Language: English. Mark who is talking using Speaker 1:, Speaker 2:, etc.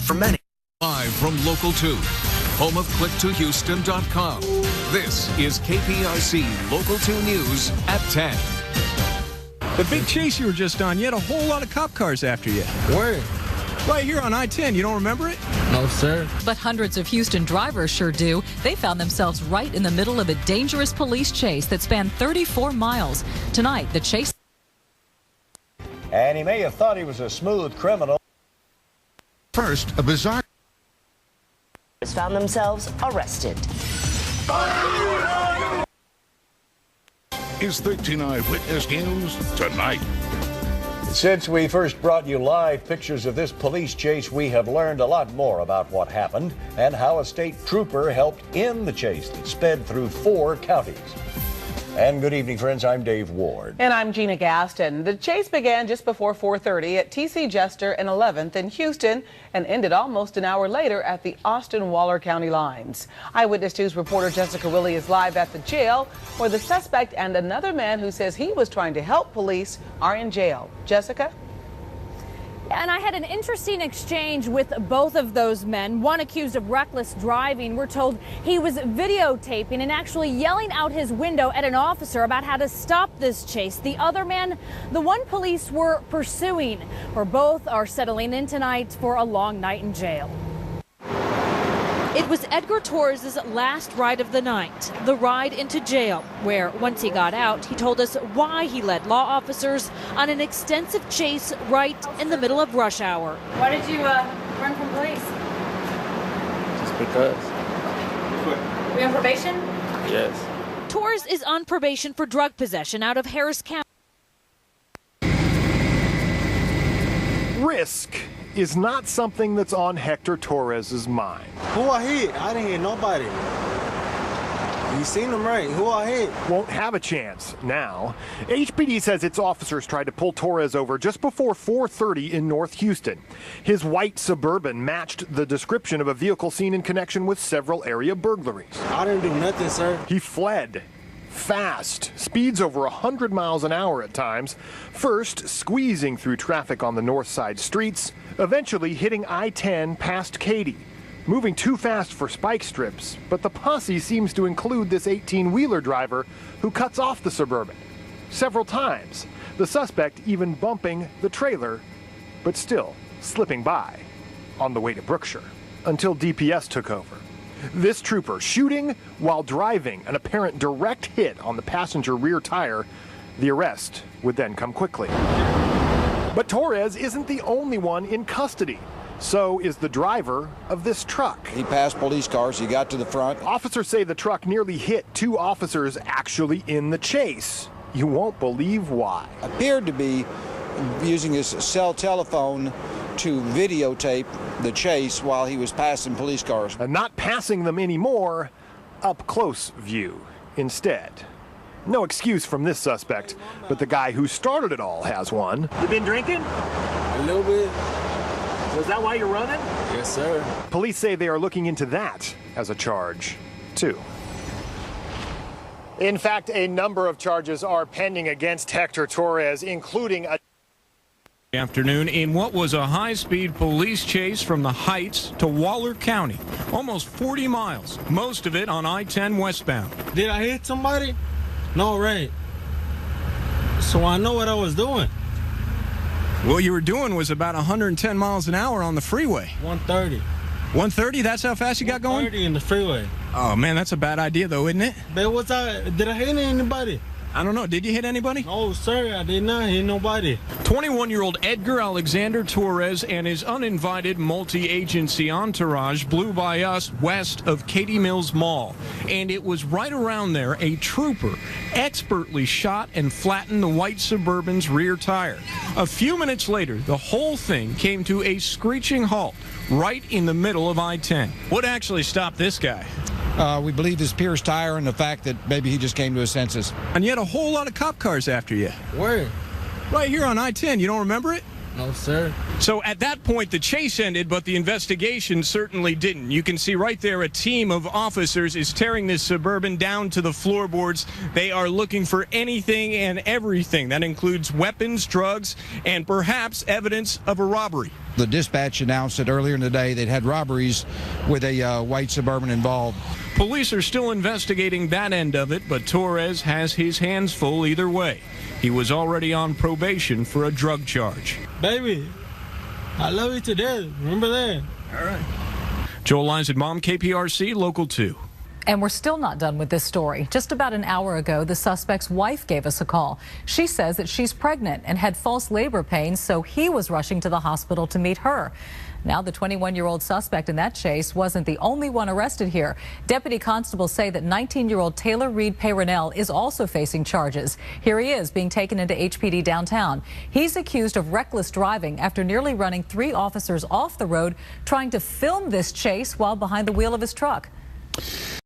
Speaker 1: For many.
Speaker 2: Live from Local 2, home of click2houston.com. This is KPRC Local 2 News at 10.
Speaker 3: The big chase you were just on, you had a whole lot of cop cars after you.
Speaker 4: Where?
Speaker 3: Right here on I-10. You don't remember it?
Speaker 4: No, sir.
Speaker 5: But hundreds of Houston drivers sure do. They found themselves right in the middle of a dangerous police chase that spanned 34 miles. Tonight, the chase.
Speaker 6: And he may have thought he was a smooth criminal.
Speaker 2: First, a bizarre.
Speaker 7: Found themselves arrested.
Speaker 8: Is 13 Eyewitness News tonight.
Speaker 6: Since we first brought you live pictures of this police chase, we have learned a lot more about what happened and how a state trooper helped end the chase that sped through 4 counties. And good evening, friends. I'm Dave Ward.
Speaker 9: And I'm Gina Gaston. The chase began just before 4:30 at TC Jester and 11th in Houston and ended almost an hour later at the Austin-Waller County lines. Eyewitness News reporter Jessica Willie is live at the jail where the suspect and another man who says he was trying to help police are in jail. Jessica?
Speaker 10: And I had an interesting exchange with both of those men. One accused of reckless driving. We're told he was videotaping and actually yelling out his window at an officer about how to stop this chase. The other man, the one police were pursuing, where both are settling in tonight for a long night in jail.
Speaker 11: It was Edgar Torres' last ride of the night, the ride into jail, where once he got out, he told us why he led law officers on an extensive chase right in the middle of rush hour.
Speaker 10: Why did you run from police?
Speaker 4: Just because.
Speaker 10: Were you on probation?
Speaker 4: Yes.
Speaker 11: Torres is on probation for drug possession out of Harris County.
Speaker 12: Risk is not something that's on Hector Torres' mind.
Speaker 13: Who I hit? I didn't hit nobody. You seen them right. Who I hit?
Speaker 12: Won't have a chance now. HPD says its officers tried to pull Torres over just before 4:30 in North Houston. His white Suburban matched the description of a vehicle seen in connection with several area burglaries.
Speaker 13: I didn't do nothing, sir.
Speaker 12: He fled. Fast, speeds over 100 miles an hour at times, first squeezing through traffic on the north side streets, eventually hitting I-10 past Katy. Moving too fast for spike strips, but the posse seems to include this 18-wheeler driver who cuts off the Suburban several times, the suspect even bumping the trailer, but still slipping by on the way to Brookshire, until DPS took over. This trooper shooting while driving, an apparent direct hit on the passenger rear tire. The arrest would then come quickly. But Torres isn't the only one in custody. So is the driver of this truck.
Speaker 14: He passed police cars. He got to the front.
Speaker 12: Officers say the truck nearly hit 2 officers actually in the chase. You won't believe why.
Speaker 14: Appeared to be using his cell telephone to videotape the chase while he was passing police cars.
Speaker 12: And not passing them anymore, up close view instead. No excuse from this suspect, but the guy who started it all has one. You been drinking?
Speaker 13: A little bit.
Speaker 12: So is that why you're running?
Speaker 13: Yes, sir.
Speaker 12: Police say they are looking into that as a charge, too. In fact, a number of charges are pending against Hector Torres, including a
Speaker 3: Afternoon in what was a high-speed police chase from the Heights to Waller County, almost 40 miles, most of it on I-10 westbound.
Speaker 13: Did I hit somebody? No, right. So I know what I was doing.
Speaker 3: What you were doing was about 110 miles an hour on the freeway.
Speaker 13: 130.
Speaker 3: 130? That's how fast you got going?
Speaker 13: 130 in the freeway.
Speaker 3: Oh, man, that's a bad idea, though, isn't it?
Speaker 13: But did I hit anybody?
Speaker 3: I don't know. Did you hit anybody?
Speaker 13: No, sir, I did not hit nobody.
Speaker 3: 21-year-old Edgar Alexander Torres and his uninvited multi-agency entourage blew by us west of Katy Mills Mall. And it was right around there a trooper expertly shot and flattened the white Suburban's rear tire. A few minutes later, the whole thing came to a screeching halt right in the middle of I-10. What actually stopped this guy?
Speaker 14: We believe his pierced tire and the fact that maybe he just came to his senses.
Speaker 3: And you had a whole lot of cop cars after you.
Speaker 13: Where?
Speaker 3: Right here on I-10. You don't remember it?
Speaker 13: No, sir.
Speaker 3: So at that point, the chase ended, but the investigation certainly didn't. You can see right there a team of officers is tearing this Suburban down to the floorboards. They are looking for anything and everything. That includes weapons, drugs, and perhaps evidence of a robbery.
Speaker 14: The dispatch announced that earlier in the day they'd had robberies with a white Suburban involved.
Speaker 3: Police are still investigating that end of it, but Torres has his hands full either way. He was already on probation for a drug charge.
Speaker 13: Baby, I love you to death. Remember that?
Speaker 3: All right. Joel Lyons at Mom, KPRC, Local 2.
Speaker 5: And we're still not done with this story. Just about an hour ago, the suspect's wife gave us a call. She says that she's pregnant and had false labor pains, so he was rushing to the hospital to meet her. Now, the 21-year-old suspect in that chase wasn't the only one arrested here. Deputy constables say that 19-year-old Taylor Reed Peyronel is also facing charges. Here he is being taken into HPD downtown. He's accused of reckless driving after nearly running 3 officers off the road trying to film this chase while behind the wheel of his truck.